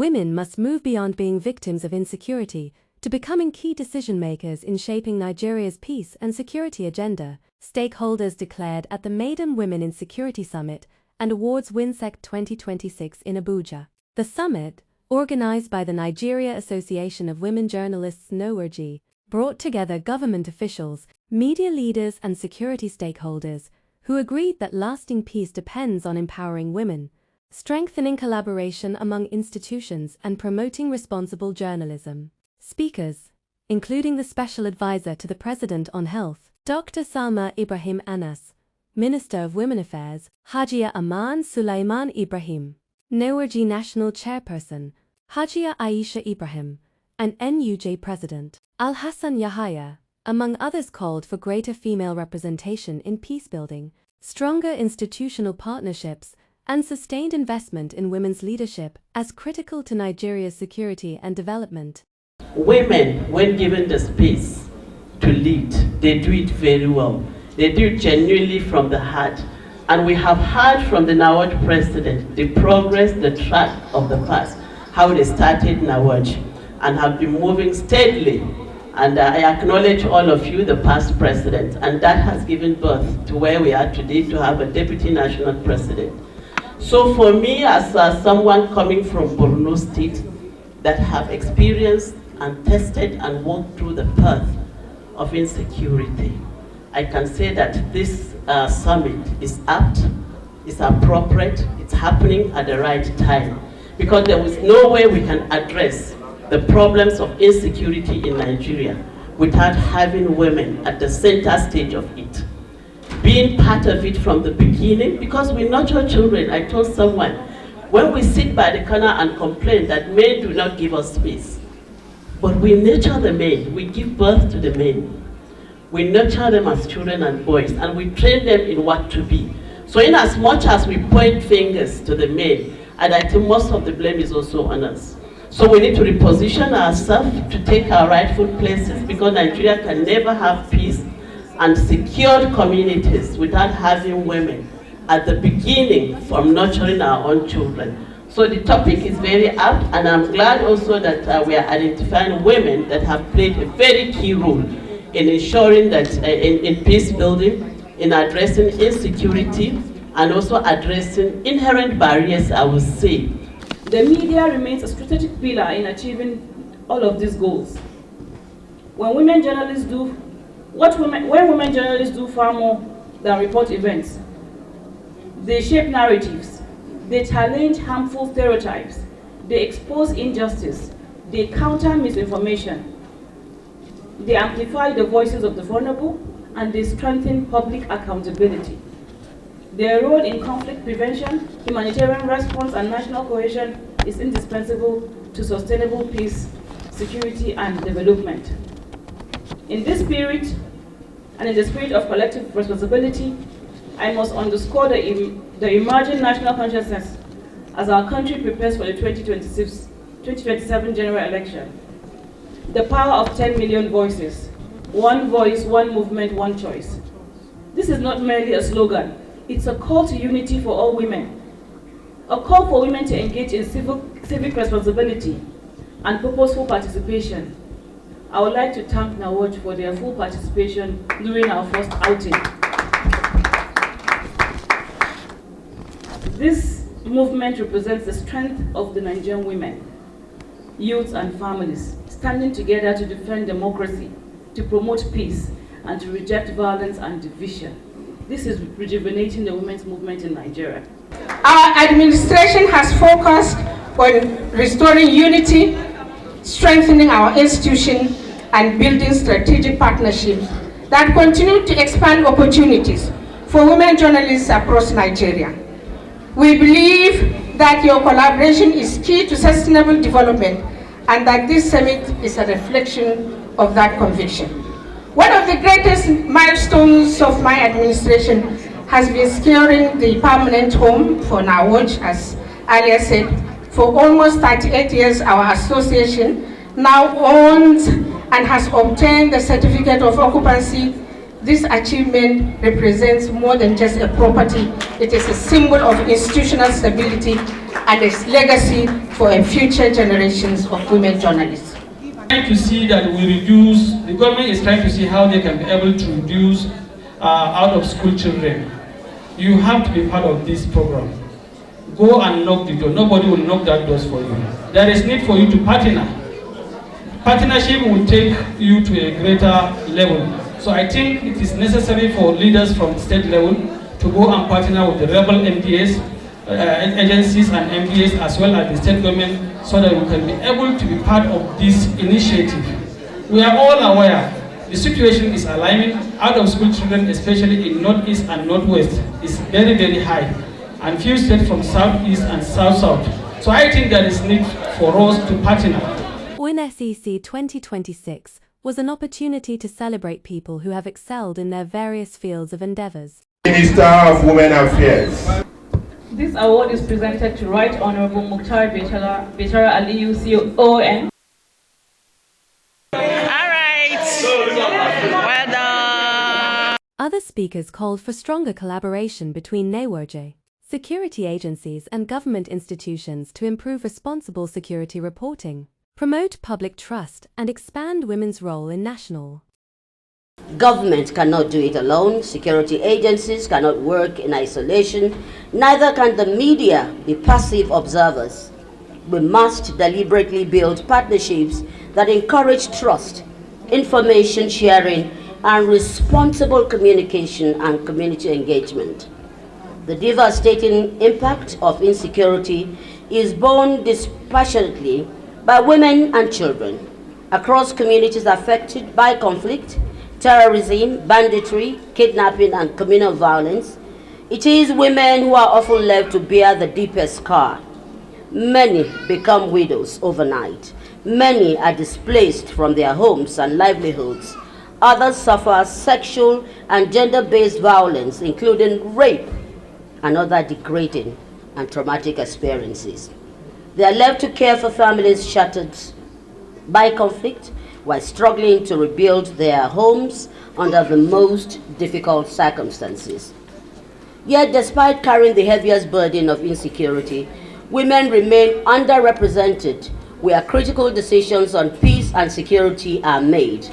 women must move beyond being victims of insecurity to becoming key decision-makers in shaping Nigeria's peace and security agenda, stakeholders declared at the Maiden Women in Security Summit and Awards Winsec 2026 in Abuja. The summit, organized by the Nigeria Association of Women Journalists NAWOJ, brought together government officials, media leaders and security stakeholders who agreed that lasting peace depends on empowering women, strengthening collaboration among institutions and promoting responsible journalism. Speakers, including the Special Advisor to the President on Health, Dr. Salma Ibrahim Anas, Minister of Women Affairs, Hajia Aman Sulaiman Ibrahim, NAWOJ National Chairperson, Hajia Aisha Ibrahim, and NUJ President, Al-Hassan Yahaya, among others, called for greater female representation in peacebuilding, stronger institutional partnerships, and sustained investment in women's leadership as critical to Nigeria's security and development. Women, when given the space to lead, they do it very well. They do it genuinely from the heart. And we have heard from the NAWOJ president the progress, the track of the past, how they started NAWOJ and have been moving steadily. And I acknowledge all of you, the past presidents, and that has given birth to where we are today, to have a deputy national president. So for me, as someone coming from Borno State that have experienced and tested and walked through the path of insecurity, I can say that this summit is apt, it's appropriate, it's happening at the right time, because there is no way we can address the problems of insecurity in Nigeria without having women at the center stage of it. Being part of it from the beginning, because we nurture children. I told someone, when we sit by the corner and complain that men do not give us space, but we nurture the men, we give birth to the men. We nurture them as children and boys, and we train them in what to be. So in as much as we point fingers to the men, and I think most of the blame is also on us. So we need to reposition ourselves to take our rightful places, because Nigeria can never have peace and secured communities without having women at the beginning from nurturing our own children. So the topic is very apt, and I'm glad also that we are identifying women that have played a very key role in ensuring that in peace building, in addressing insecurity, and also addressing inherent barriers, I would say. The media remains a strategic pillar in achieving all of these goals. When women journalists do far more than report events, they shape narratives, they challenge harmful stereotypes, they expose injustice, they counter misinformation, they amplify the voices of the vulnerable, and they strengthen public accountability. Their role in conflict prevention, humanitarian response, and national cohesion is indispensable to sustainable peace, security, and development. In this spirit, and in the spirit of collective responsibility, I must underscore the emerging national consciousness as our country prepares for the 2027 general election. The power of 10 million voices, one voice, one movement, one choice. This is not merely a slogan. It's a call to unity for all women, a call for women to engage in civic responsibility and purposeful participation. I would like to thank NAWOJ for their full participation during our first outing. This movement represents the strength of the Nigerian women, youths and families, standing together to defend democracy, to promote peace, and to reject violence and division. This is rejuvenating the women's movement in Nigeria. Our administration has focused on restoring unity, strengthening our institution, and building strategic partnerships that continue to expand opportunities for women journalists across Nigeria. We believe that your collaboration is key to sustainable development, and that this summit is a reflection of that conviction. One of the greatest milestones of my administration has been securing the permanent home for NAWOJ, as earlier said. For almost 38 years, our association now owns and has obtained the certificate of occupancy This achievement represents more than just a property. It is a symbol of institutional stability and its legacy for future generations of women journalists. Trying to see that the government is trying to see how they can be able to reduce out of school children. You have to be part of this program. Go and knock the door. Nobody will knock that door for you. There is need for you to partner. Partnership will take you to a greater level. So I think it is necessary for leaders from state level to go and partner with the rebel MDAs, agencies and MDAs as well as the state government so that we can be able to be part of this initiative. We are all aware the situation is alarming. Out of school children, especially in Northeast and Northwest, is very, very high. And few states from Southeast and South-South. So I think there is need for us to partner. Winsec 2026 was an opportunity to celebrate people who have excelled in their various fields of endeavours. Minister of Women Affairs. This award is presented to Right Honourable Mukhtar Betara Aliyu CON. Other speakers called for stronger collaboration between NAWOJ, security agencies and government institutions to improve responsible security reporting, promote public trust and expand women's role in national. Government cannot do it alone, security agencies cannot work in isolation, neither can the media be passive observers. We must deliberately build partnerships that encourage trust, information sharing, and responsible communication and community engagement. The devastating impact of insecurity is borne dispassionately by women and children across communities affected by conflict, terrorism, banditry, kidnapping, and communal violence. It is women who are often left to bear the deepest scar. Many become widows overnight. Many are displaced from their homes and livelihoods. Others suffer sexual and gender-based violence, including rape and other degrading and traumatic experiences. They are left to care for families shattered by conflict while struggling to rebuild their homes under the most difficult circumstances. Yet, despite carrying the heaviest burden of insecurity, women remain underrepresented where critical decisions on peace and security are made.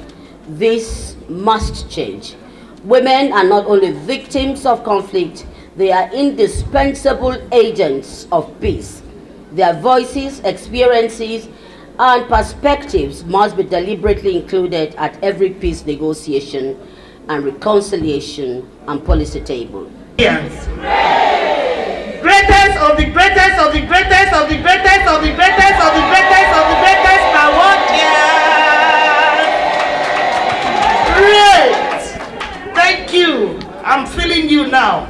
This must change. Women are not only victims of conflict, they are indispensable agents of peace. Their voices, experiences, and perspectives must be deliberately included at every peace negotiation and reconciliation and policy table. Yes. Greatest of the greatest of the greatest of the greatest of the greatest of the greatest of the greatest NAWOJ. Great! Thank you. I'm feeling you now.